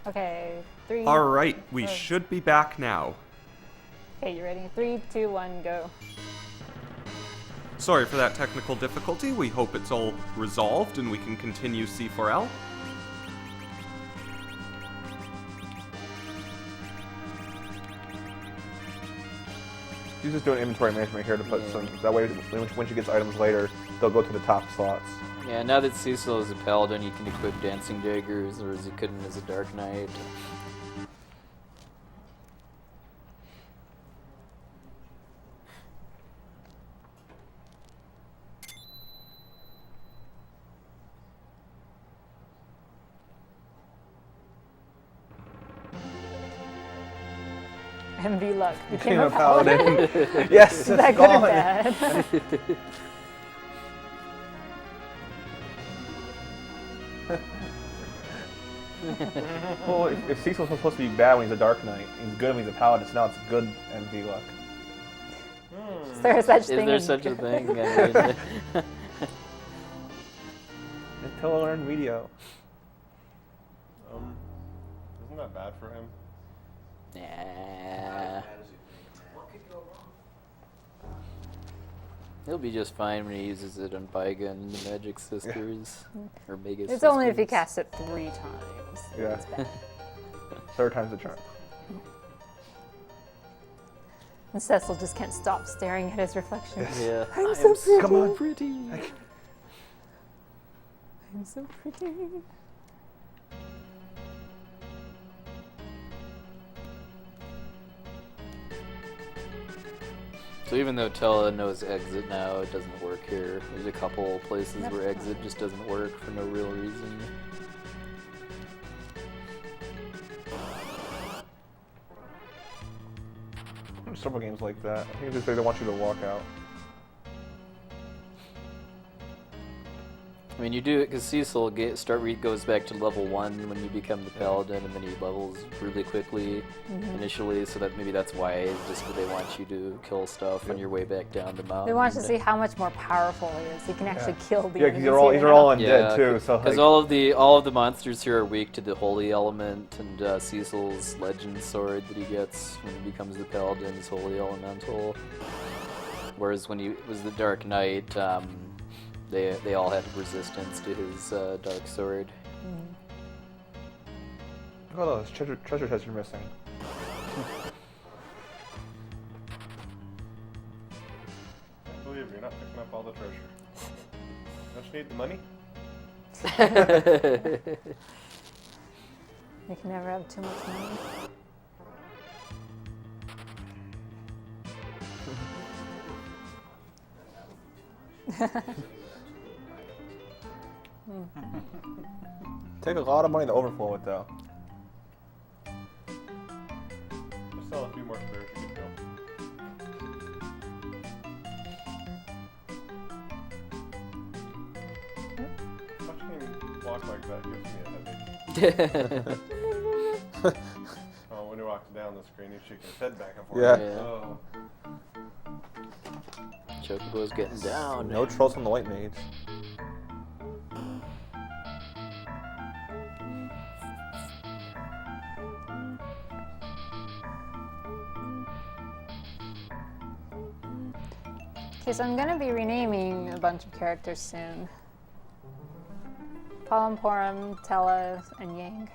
Okay, 3. All right, we should be back now. Okay, you ready? 3, 2, 1, go. Sorry for that technical difficulty. We hope it's all resolved and we can continue C4L. She's just doing inventory management here to put some. That way, when she gets items later, they'll go to the top slots. Yeah, now that Cecil is a paladin, you can equip dancing daggers, whereas you couldn't as a dark knight. MV Luck became Became a paladin. Yes, Is that good or bad? Well, if Cecil's supposed to be bad when he's a Dark Knight, he's good when he's a Paladin, so now it's good MV luck. Is there such thing? Is there such a thing? I mean, Until I learn video. Isn't that bad for him? nah. He'll be just fine when he uses it on Baiga and the Magic Sisters. Or Mega Sisters. It's only if he casts it 3 times. Yeah. It's bad. Third time's the charm. And Cecil just can't stop staring at his reflection. Yeah. I'm so pretty. Come on. Pretty. I'm so pretty. So even though Tella knows exit now, it doesn't work here. There's a couple places where exit just doesn't work for no real reason. There's several games like that. I think it's just they don't want you to walk out. I mean, you do it because Cecil goes back to level 1 when you become the paladin, and then he levels really quickly initially. So that maybe that's why they want you to kill stuff on your way back down the mountain. They want to see how much more powerful he is. He can actually kill the Yeah, enemies. because these are all undead too. So because like, all of the monsters here are weak to the holy element, and Cecil's legend sword that he gets when he becomes the paladin is holy elemental. Whereas when he was the Dark Knight, they all had resistance to his dark sword. look at all those treasure chests you're missing. I can't believe you're not picking up all the treasure. Don't you need the money? You can never have too much money. Take a lot of money to overflow it though. Just sell a few more spares you can go. Watching him walk like that gives me a headache. Oh, when he walks down the screen, he's shaking his head back and forth. Yeah. Oh. Chocobo's getting down. No trolls from the White Mage. Okay, so I'm gonna be renaming a bunch of characters soon. Polyporum, Tella, and Yang.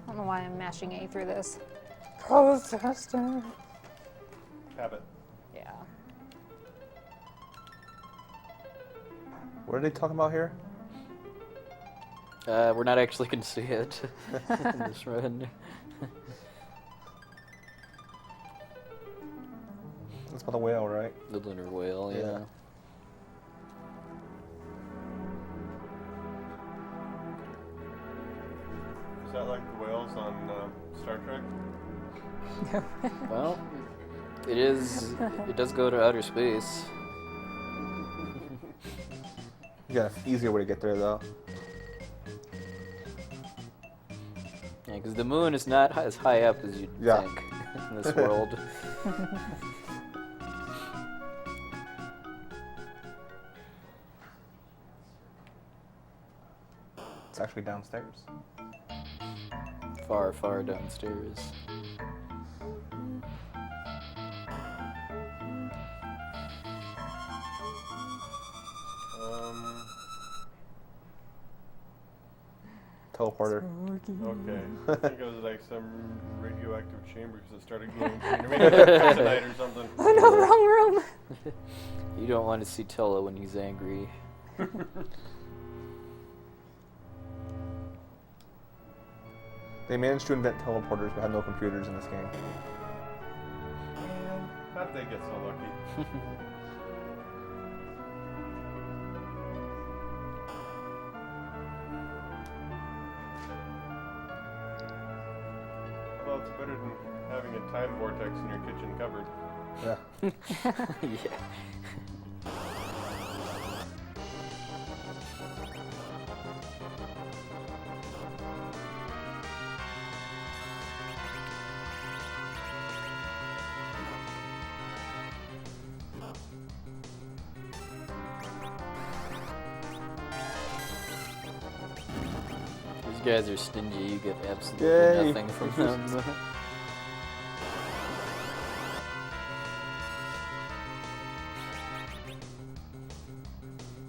I don't know why I'm mashing A through this. Protester. Habit. Yeah. What are they talking about here? We're not actually going to see it in this run. That's about the whale, right? The lunar whale, yeah. Is that like the whales on Star Trek? Well, it does go to outer space. You got an easier way to get there though. Yeah, because the moon is not as high up as you'd think in this world. It's actually downstairs. Far, far downstairs. Teleporter. Okay. I think it was like some radioactive chamber because it started glowing green. Or maybe it was kryptonite or something. Oh no, wrong room. You don't want to see Tella when he's angry. They managed to invent teleporters but had no computers in this game. Man, how'd they get so lucky? Well, it's better than having a time vortex in your kitchen cupboard. Yeah. Yeah. These guys are stingy. You get absolutely Yay. nothing from them.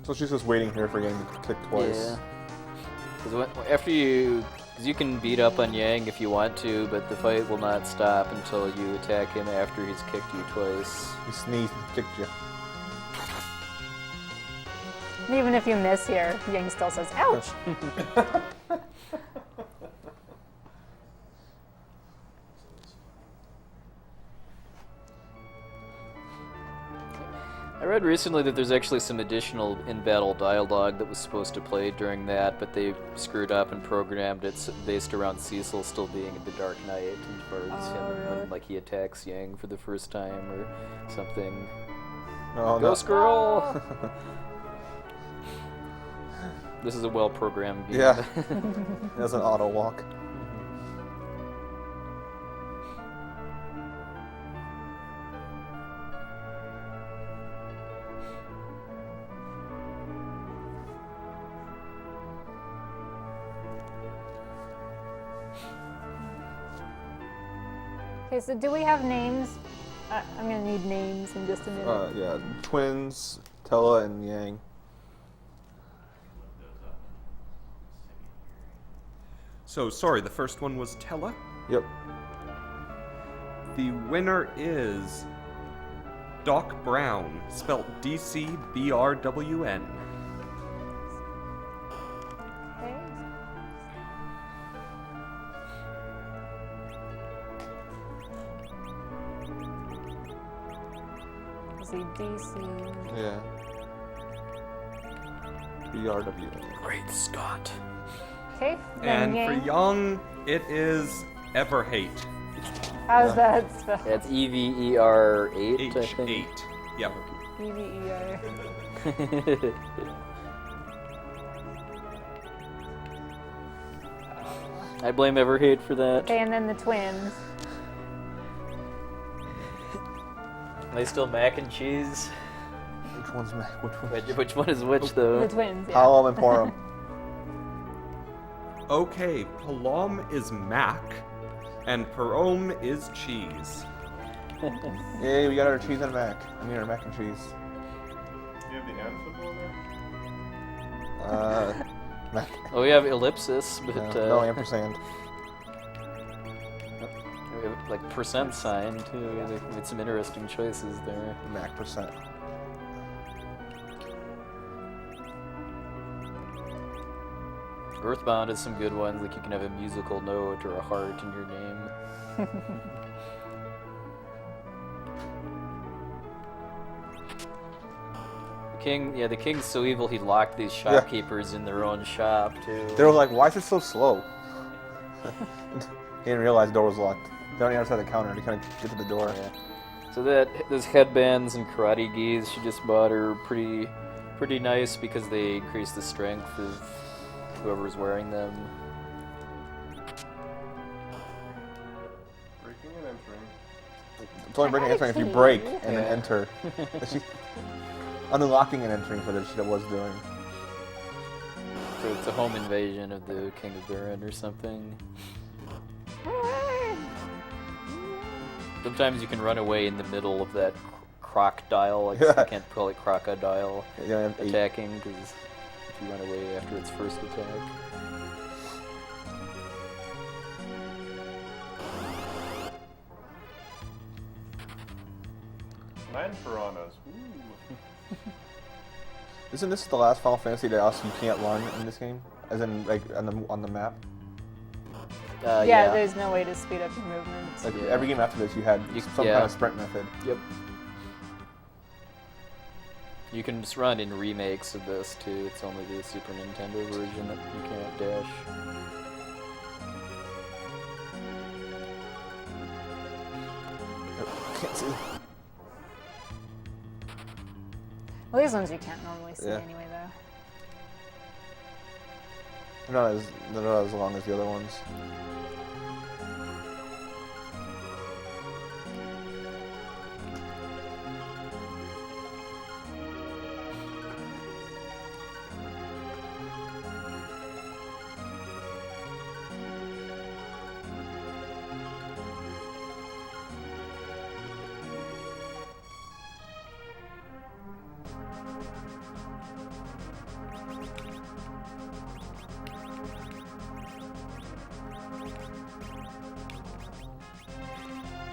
So she's just waiting here for Yang to kick twice. Yeah. Because you can beat up on Yang if you want to, but the fight will not stop until you attack him after he's kicked you twice. He sneezed and kicked you. And even if you miss here, Yang still says, ouch. I read recently that there's actually some additional in-battle dialogue that was supposed to play during that, but they screwed up and programmed it based around Cecil still being in the Dark Knight, as far as him really? when like he attacks Yang for the first time or something. Oh, Ghost Girl! This is a well-programmed game. Yeah. It has an auto walk. Okay, so do we have names? I'm gonna need names in just a minute. Yeah, twins, Tella and Yang. So, sorry, the first one was Tella. Yep. The winner is Doc Brown, spelt DCBRWN. Okay. Let's see, DC. Yeah. BRW. Great Scott. Okay, then And for Yang. Young, it is Everhate. How's that spelled? That's EVER8, I think. H8. Yep. EVER. I blame Everhate for that. Okay, and then the twins. Are they still mac and cheese? Which one's Mac? Which one's Which one is which, though? The twins, yeah. Palom and Porum. Okay, Palom is Mac, and Perom is cheese. Yay, we got our cheese and mac. I mean our mac and cheese. Do you have the amphibole there? Mac. Oh, we have ellipsis, but No ampersand. we have, like percent sign too. They made some interesting choices there. Mac percent. Earthbound has some good ones, like you can have a musical note or a heart in your name. The king's so evil he locked these shopkeepers in their own shop too. They were like, why is it so slow? He didn't realize the door was locked. They're on the other side of the counter to kind of get to the door. Yeah. So those headbands and karate gis she just bought are pretty nice because they increase the strength of whoever's wearing them. Breaking and entering. It's only breaking and entering if you break and then enter. She, unlocking and entering for this, she was doing. So it's a home invasion of the King of Baron or something. Sometimes you can run away in the middle of that crocodile. I guess I can't call it crocodile attacking, because if you run away after its first attack. Land piranhas. Ooh. Isn't this the last Final Fantasy that also you can't run in this game? As in, like, on the map? Yeah, there's no way to speed up your movements. Like, every game after this, you had some kind of sprint method. Yep. You can just run in remakes of this, too. It's only the Super Nintendo version that you can't dash. Can't see. Well, these ones you can't normally see anyway, though. They're not as long as the other ones.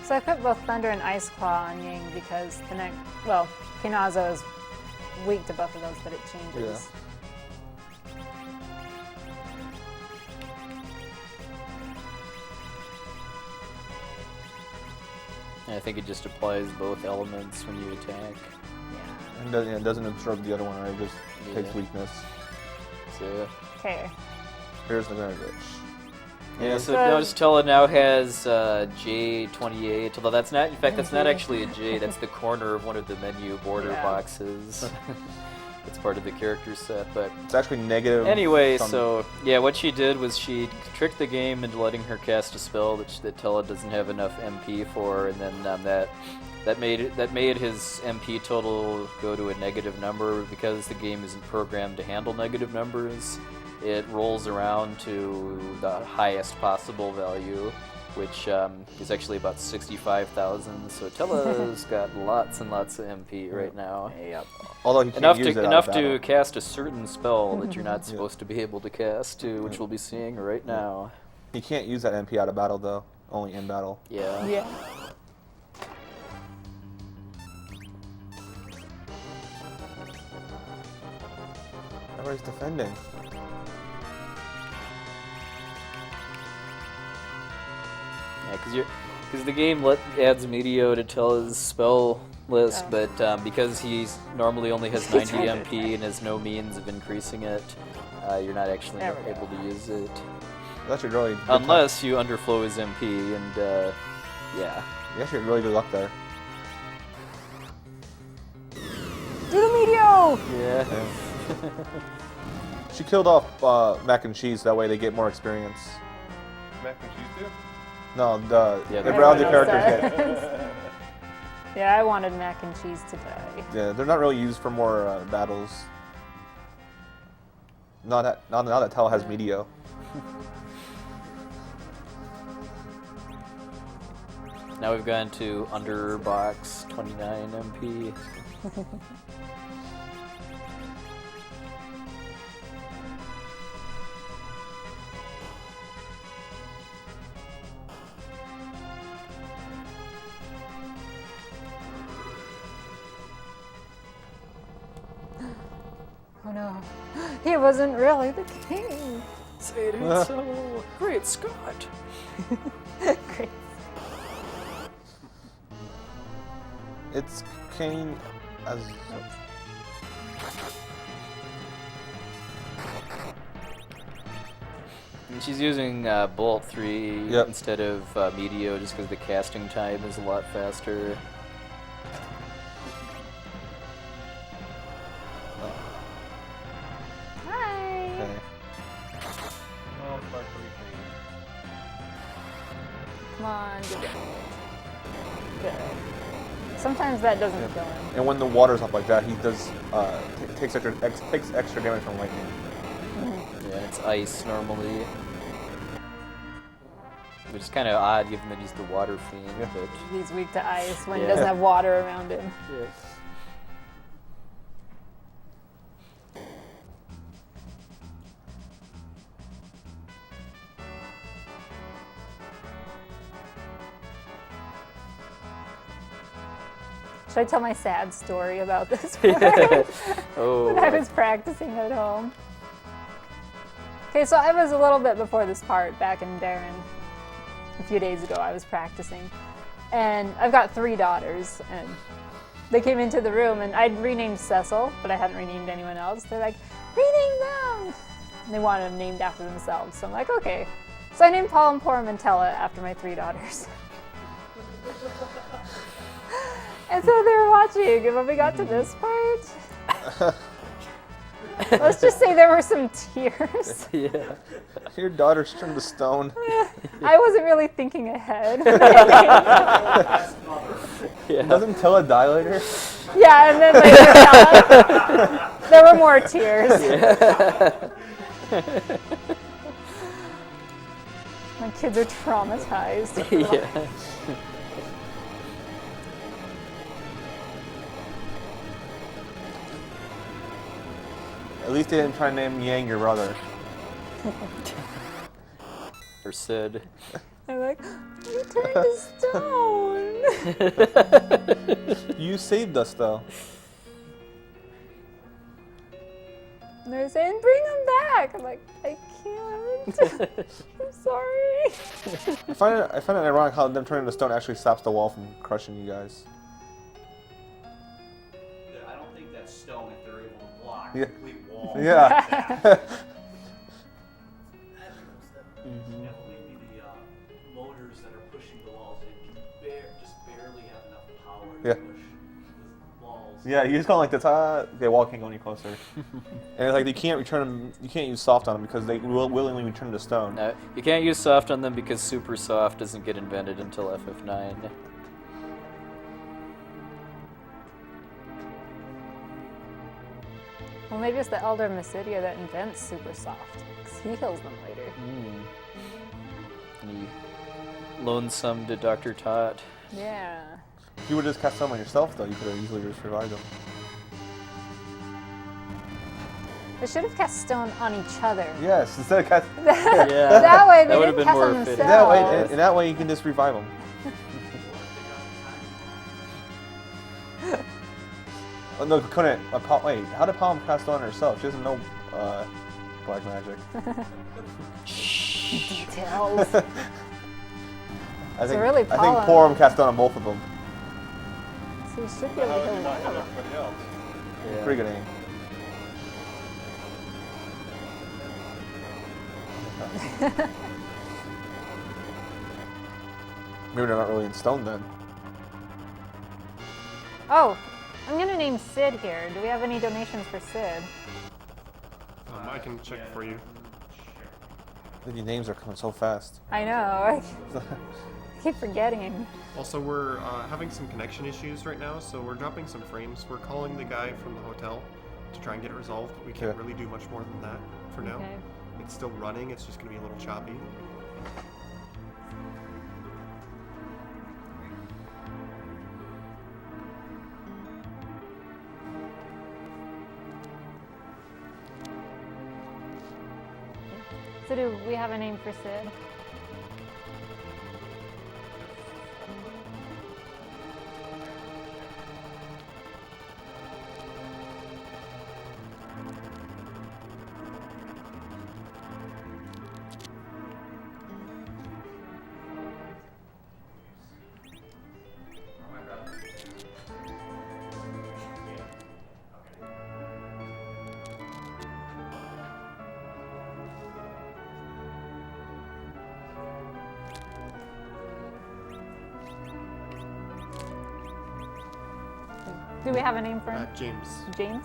So I put both Thunder and Ice Claw on Ying because Pinazo is weak to both of those, but it changes. Yeah. I think it just applies both elements when you attack. Yeah. And it doesn't absorb the other one, right? It just takes weakness. So, Okay. Here's the Granite Witch. yeah, so notice Tella now has J28, although that's not, in fact, that's not actually a J, that's the corner of one of the menu border boxes. It's part of the character set, but... It's actually negative. Anyway, so, yeah, what she did was she tricked the game into letting her cast a spell that Tella doesn't have enough MP for, and then that made his MP total go to a negative number. Because the game isn't programmed to handle negative numbers, it rolls around to the highest possible value, which is actually about 65,000. So Tella's got lots and lots of MP right now. Yep. Although he can't Enough to cast a certain spell that you're not supposed to be able to cast, which we'll be seeing right now. He can't use that MP out of battle, though. Only in battle. Yeah. Yeah. Everybody's defending. Yeah, because the game adds Medio to Tella's spell list, but because he's normally only has 90 MP and has no means of increasing it, you're not actually able to use it. That's actually really good unless you underflow his MP, and yeah. You actually had really good luck there. Do the Medio! Yeah. She killed off Mac and Cheese, that way they get more experience. Mac and cheese too? No, Yeah, the round the characters get. Yeah, I wanted Mac and Cheese to die. Yeah, they're not really used for more battles. Now that Tella has Medio. Now we've gone to underbox 29 MP. Oh no, he wasn't really the king. Say it ain't so. Great Scott. Great. It's Kane as. And she's using Bolt 3 instead of Medio just because the casting time is a lot faster. Hi. Okay. Oh, sparkly Come on, good. Good. Sometimes that doesn't kill him. And when the water's up like that, he does takes extra damage from lightning. and it's ice normally. Which is kind of odd given that he's the water fiend, but... He's weak to ice when he doesn't have water around him. Yeah. Should I tell my sad story about this part? Oh. When I was practicing at home. Okay, so I was a little bit before this part back in Darren. A few days ago I was practicing. And I've got 3 daughters, and they came into the room, and I'd renamed Cecil, but I hadn't renamed anyone else. They're like, rename them! And they wanted them named after themselves. So I'm like, okay. So I named Paul and Poor Mantella after my 3 daughters. And so they were watching, and when we got to this part, let's just say there were some tears. Yeah. Your daughter's turned to stone. I wasn't really thinking ahead. Yeah. Doesn't Tella die later? Yeah, and then later there were more tears. My kids are traumatized. Yeah. At least they didn't try to name Yang your brother. Or Sid. I'm like, you turned to stone. You saved us, though. And they're saying, bring him back. I'm like, I can't. I'm sorry. I find it ironic how them turning to stone actually stops the wall from crushing you guys. I don't think that's stone if they're able to block Yeah. a complete wall. Yeah. Definitely be the motors that are pushing the walls. They can just barely have enough power to Yeah. push the walls. Yeah, you just go like this. Okay, wall can't go any closer. And it's like you can't return them. You can't use soft on them because they will willingly return to stone. No, you can't use soft on them because super soft doesn't get invented until FF9. Well, maybe it's the Elder Mysidia that invents Super Soft, because he heals them later. And he loans some to Dr. Tot. Yeah. If you would just cast some on yourself, though, you could have easily just revived them. They should have cast stone on each other. Yes, instead of casting. Yeah. That way they That would've didn't been cast more on fitting. themselves. And that way you can just revive them. Oh, no, couldn't. Wait, how did Palm cast on herself? She doesn't know black magic. Details. I think really I think Palm- Porum cast on both of them. So you should be able How to would heal you not one have of them. everybody else? Yeah. Pretty good aim. Maybe they're not really in stone then. Oh, I'm gonna name Sid here. Do we have any donations for Sid? I can check for you. These names are coming so fast. I know. I keep forgetting. Also, we're having some connection issues right now, so we're dropping some frames. We're calling the guy from the hotel to try and get it resolved. We can't Yeah. really do much more than that for now. Okay. It's still running, it's just going to be a little choppy. So do we have a name for Sid? Do we have a name for him? James. James?